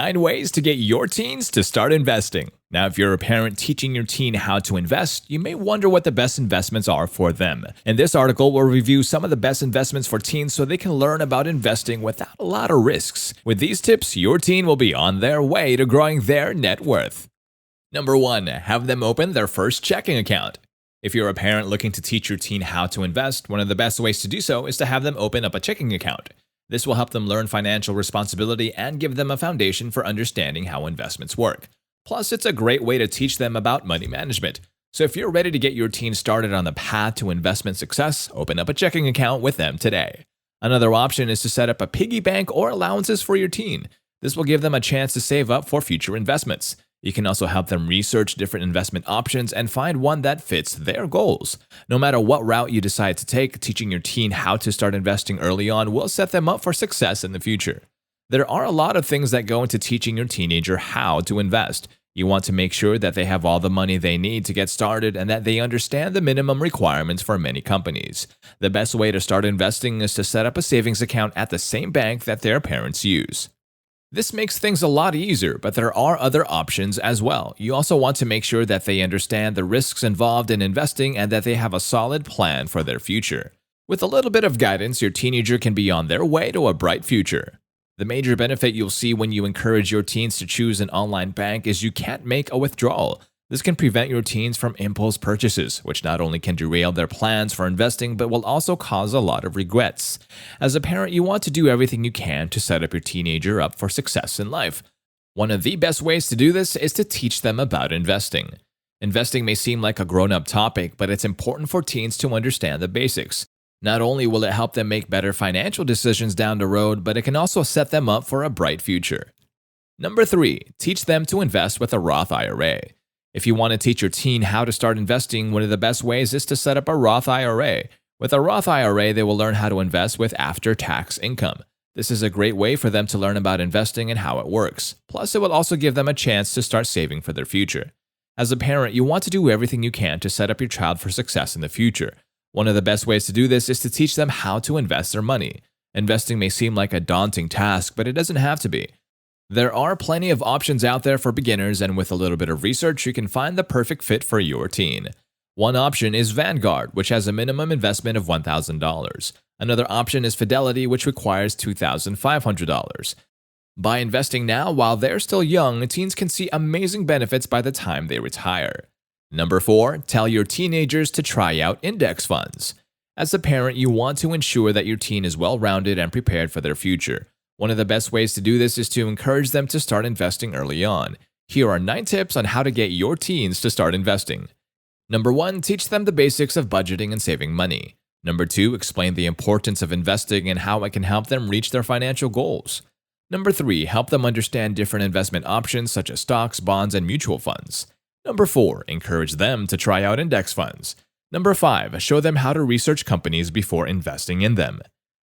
9 ways to get your teens to start investing. Now, if you're a parent teaching your teen how to invest, you may wonder what the best investments are for them. In this article, we'll review some of the best investments for teens so they can learn about investing without a lot of risks. With these tips, your teen will be on their way to growing their net worth. Number 1. Have them open their first checking account. If you're a parent looking to teach your teen how to invest, one of the best ways to do so is to have them open up a checking account. This will help them learn financial responsibility and give them a foundation for understanding how investments work. Plus, it's a great way to teach them about money management. So if you're ready to get your teen started on the path to investment success, open up a checking account with them today. Another option is to set up a piggy bank or allowances for your teen. This will give them a chance to save up for future investments. You can also help them research different investment options and find one that fits their goals. No matter what route you decide to take, teaching your teen how to start investing early on will set them up for success in the future. There are a lot of things that go into teaching your teenager how to invest. You want to make sure that they have all the money they need to get started and that they understand the minimum requirements for many companies. The best way to start investing is to set up a savings account at the same bank that their parents use. This makes things a lot easier, but there are other options as well. You also want to make sure that they understand the risks involved in investing and that they have a solid plan for their future. With a little bit of guidance, your teenager can be on their way to a bright future. The major benefit you'll see when you encourage your teens to choose an online bank is you can't make a withdrawal. This can prevent your teens from impulse purchases, which not only can derail their plans for investing, but will also cause a lot of regrets. As a parent, you want to do everything you can to set up your teenager up for success in life. One of the best ways to do this is to teach them about investing. Investing may seem like a grown-up topic, but it's important for teens to understand the basics. Not only will it help them make better financial decisions down the road, but it can also set them up for a bright future. Number 3. Teach them to invest with a Roth IRA. If you want to teach your teen how to start investing, one of the best ways is to set up a Roth IRA. With a Roth IRA, they will learn how to invest with after-tax income. This is a great way for them to learn about investing and how it works. Plus, it will also give them a chance to start saving for their future. As a parent, you want to do everything you can to set up your child for success in the future. One of the best ways to do this is to teach them how to invest their money. Investing may seem like a daunting task, but it doesn't have to be. There are plenty of options out there for beginners, and with a little bit of research, you can find the perfect fit for your teen. One option is Vanguard, which has a minimum investment of $1,000. Another option is Fidelity, which requires $2,500. By investing now while they're still young, teens can see amazing benefits by the time they retire. Number 4, tell your teenagers to try out index funds. As a parent, you want to ensure that your teen is well-rounded and prepared for their future. One of the best ways to do this is to encourage them to start investing early on. Here are 9 tips on how to get your teens to start investing. Number 1, teach them the basics of budgeting and saving money. Number 2, explain the importance of investing and how it can help them reach their financial goals. Number 3, help them understand different investment options such as stocks, bonds, and mutual funds. Number 4, encourage them to try out index funds. Number 5, show them how to research companies before investing in them.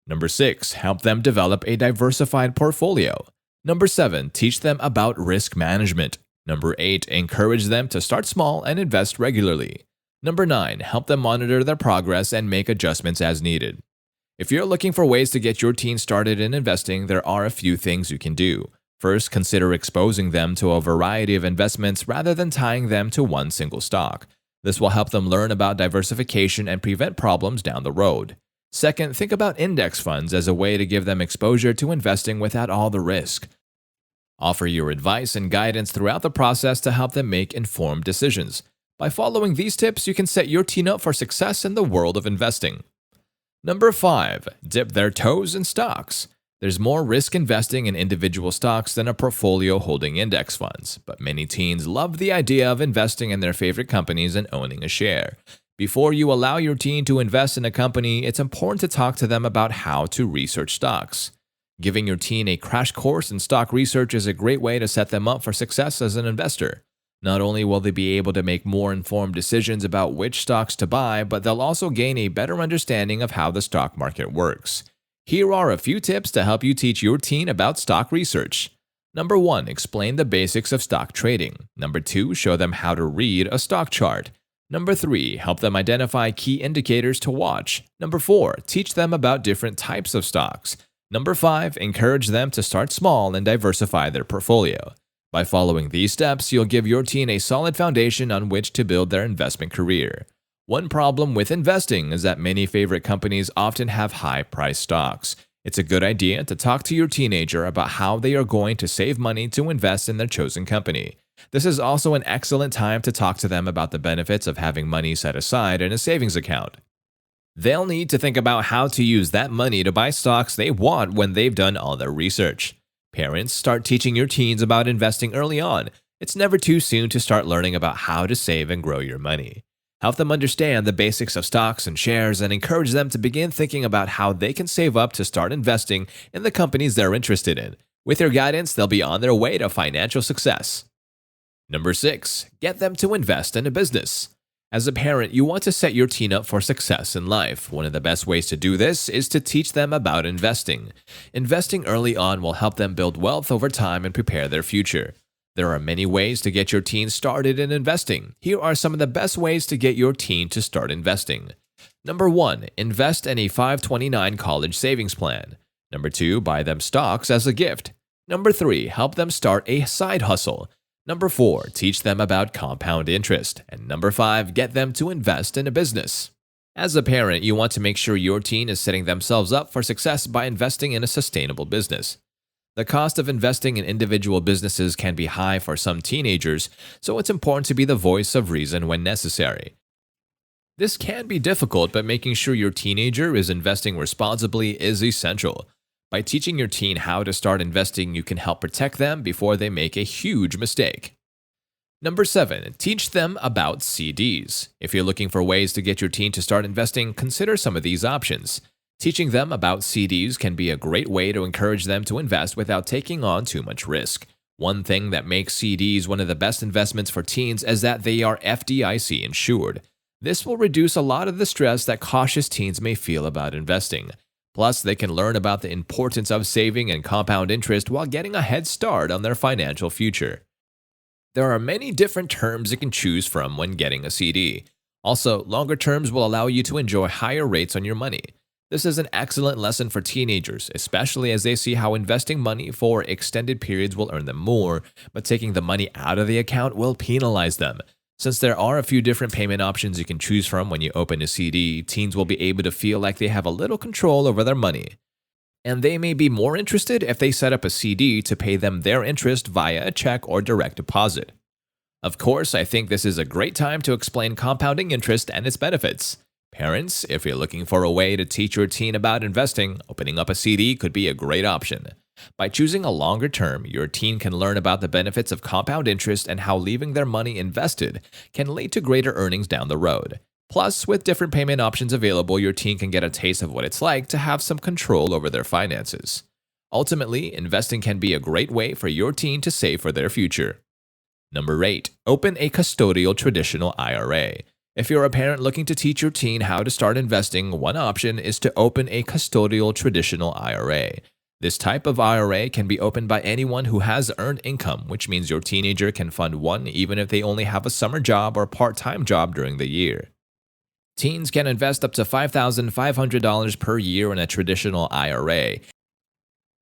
Number 6, help them develop a diversified portfolio. Number 7, teach them about risk management. Number 8, encourage them to start small and invest regularly. Number 9, help them monitor their progress and make adjustments as needed. If you're looking for ways to get your teen started in investing, there are a few things you can do. First, consider exposing them to a variety of investments rather than tying them to one single stock. This will help them learn about diversification and prevent problems down the road. Second, think about index funds as a way to give them exposure to investing without all the risk. Offer your advice and guidance throughout the process to help them make informed decisions. By following these tips, you can set your teen up for success in the world of investing. Number 5, dip their toes in stocks. There's more risk investing in individual stocks than a portfolio holding index funds, but many teens love the idea of investing in their favorite companies and owning a share. Before you allow your teen to invest in a company, it's important to talk to them about how to research stocks. Giving your teen a crash course in stock research is a great way to set them up for success as an investor. Not only will they be able to make more informed decisions about which stocks to buy, but they'll also gain a better understanding of how the stock market works. Here are a few tips to help you teach your teen about stock research. Number 1, explain the basics of stock trading. Number 2, show them how to read a stock chart. Number 3, help them identify key indicators to watch. Number 4, teach them about different types of stocks. Number 5, encourage them to start small and diversify their portfolio. By following these steps, you'll give your teen a solid foundation on which to build their investment career. One problem with investing is that many favorite companies often have high-priced stocks. It's a good idea to talk to your teenager about how they are going to save money to invest in their chosen company. This is also an excellent time to talk to them about the benefits of having money set aside in a savings account. They'll need to think about how to use that money to buy stocks they want when they've done all their research. Parents, start teaching your teens about investing early on. It's never too soon to start learning about how to save and grow your money. Help them understand the basics of stocks and shares and encourage them to begin thinking about how they can save up to start investing in the companies they're interested in. With your guidance, they'll be on their way to financial success. Number 6, get them to invest in a business. As a parent, you want to set your teen up for success in life. One of the best ways to do this is to teach them about investing. Investing early on will help them build wealth over time and prepare their future. There are many ways to get your teen started in investing. Here are some of the best ways to get your teen to start investing. Number 1, invest in a 529 college savings plan. Number 2, buy them stocks as a gift. Number 3, help them start a side hustle. Number 4, teach them about compound interest. And number 5, get them to invest in a business. As a parent, you want to make sure your teen is setting themselves up for success by investing in a sustainable business. The cost of investing in individual businesses can be high for some teenagers, so it's important to be the voice of reason when necessary. This can be difficult, but making sure your teenager is investing responsibly is essential. By teaching your teen how to start investing, you can help protect them before they make a huge mistake. Number 7, teach them about CDs. If you're looking for ways to get your teen to start investing, consider some of these options. Teaching them about CDs can be a great way to encourage them to invest without taking on too much risk. One thing that makes CDs one of the best investments for teens is that they are FDIC insured. This will reduce a lot of the stress that cautious teens may feel about investing. Plus, they can learn about the importance of saving and compound interest while getting a head start on their financial future. There are many different terms you can choose from when getting a CD. Also, longer terms will allow you to enjoy higher rates on your money. This is an excellent lesson for teenagers, especially as they see how investing money for extended periods will earn them more, but taking the money out of the account will penalize them. Since there are a few different payment options you can choose from when you open a CD, teens will be able to feel like they have a little control over their money. And they may be more interested if they set up a CD to pay them their interest via a check or direct deposit. Of course, I think this is a great time to explain compounding interest and its benefits. Parents, if you're looking for a way to teach your teen about investing, opening up a CD could be a great option. By choosing a longer term, your teen can learn about the benefits of compound interest and how leaving their money invested can lead to greater earnings down the road. Plus, with different payment options available, your teen can get a taste of what it's like to have some control over their finances. Ultimately, investing can be a great way for your teen to save for their future. Number 8, open a custodial traditional IRA. If you're a parent looking to teach your teen how to start investing, one option is to open a custodial traditional IRA. This type of IRA can be opened by anyone who has earned income, which means your teenager can fund one even if they only have a summer job or part-time job during the year. Teens can invest up to $5,500 per year in a traditional IRA,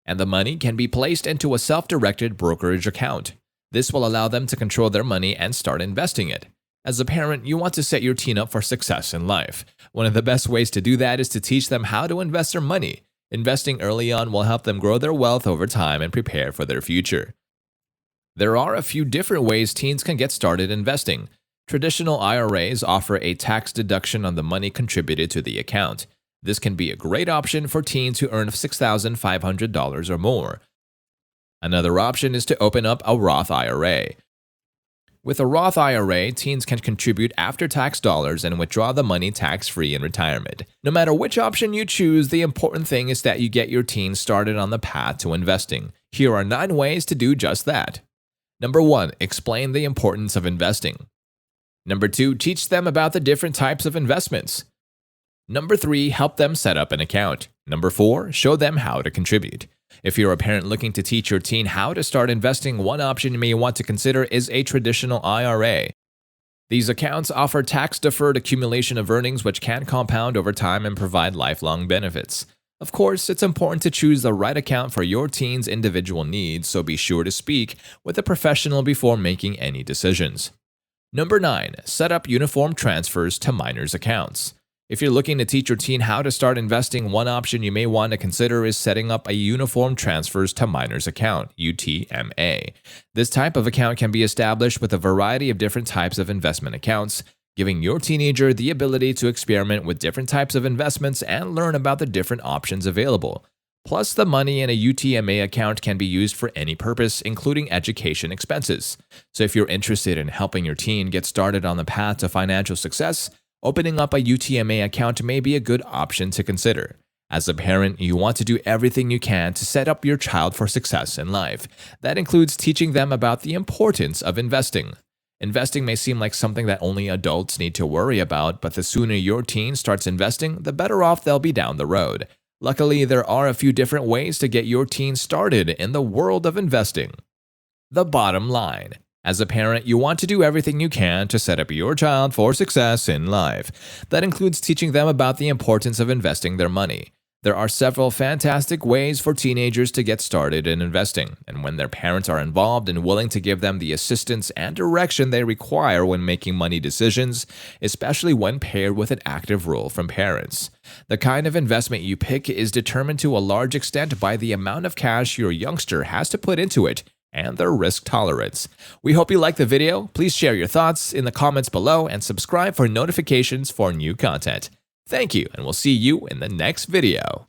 and the money can be placed into a self-directed brokerage account. This will allow them to control their money and start investing it. As a parent, you want to set your teen up for success in life. One of the best ways to do that is to teach them how to invest their money. Investing early on will help them grow their wealth over time and prepare for their future. There are a few different ways teens can get started investing. Traditional IRAs offer a tax deduction on the money contributed to the account. This can be a great option for teens who earn $6,500 or more. Another option is to open up a Roth IRA. With a Roth IRA, teens can contribute after-tax dollars and withdraw the money tax-free in retirement. No matter which option you choose, the important thing is that you get your teens started on the path to investing. Here are 9 ways to do just that. Number 1, explain the importance of investing. Number 2, teach them about the different types of investments. Number 3, help them set up an account. Number 4, show them how to contribute. If you're a parent looking to teach your teen how to start investing, one option you may want to consider is a traditional IRA. These accounts offer tax-deferred accumulation of earnings which can compound over time and provide lifelong benefits. Of course, it's important to choose the right account for your teen's individual needs, so be sure to speak with a professional before making any decisions. Number 9. Set up uniform transfers to minors' accounts. If you're looking to teach your teen how to start investing, one option you may want to consider is setting up a Uniform Transfers to Minors account, UTMA. This type of account can be established with a variety of different types of investment accounts, giving your teenager the ability to experiment with different types of investments and learn about the different options available. Plus, the money in a UTMA account can be used for any purpose, including education expenses. So if you're interested in helping your teen get started on the path to financial success, opening up a UTMA account may be a good option to consider. As a parent, you want to do everything you can to set up your child for success in life. That includes teaching them about the importance of investing. Investing may seem like something that only adults need to worry about, but the sooner your teen starts investing, the better off they'll be down the road. Luckily, there are a few different ways to get your teen started in the world of investing. The bottom line. As a parent, you want to do everything you can to set up your child for success in life. That includes teaching them about the importance of investing their money. There are several fantastic ways for teenagers to get started in investing, and when their parents are involved and willing to give them the assistance and direction they require when making money decisions, especially when paired with an active role from parents. The kind of investment you pick is determined to a large extent by the amount of cash your youngster has to put into it and their risk tolerance. We hope you liked the video. Please share your thoughts in the comments below and subscribe for notifications for new content. Thank you, and we'll see you in the next video.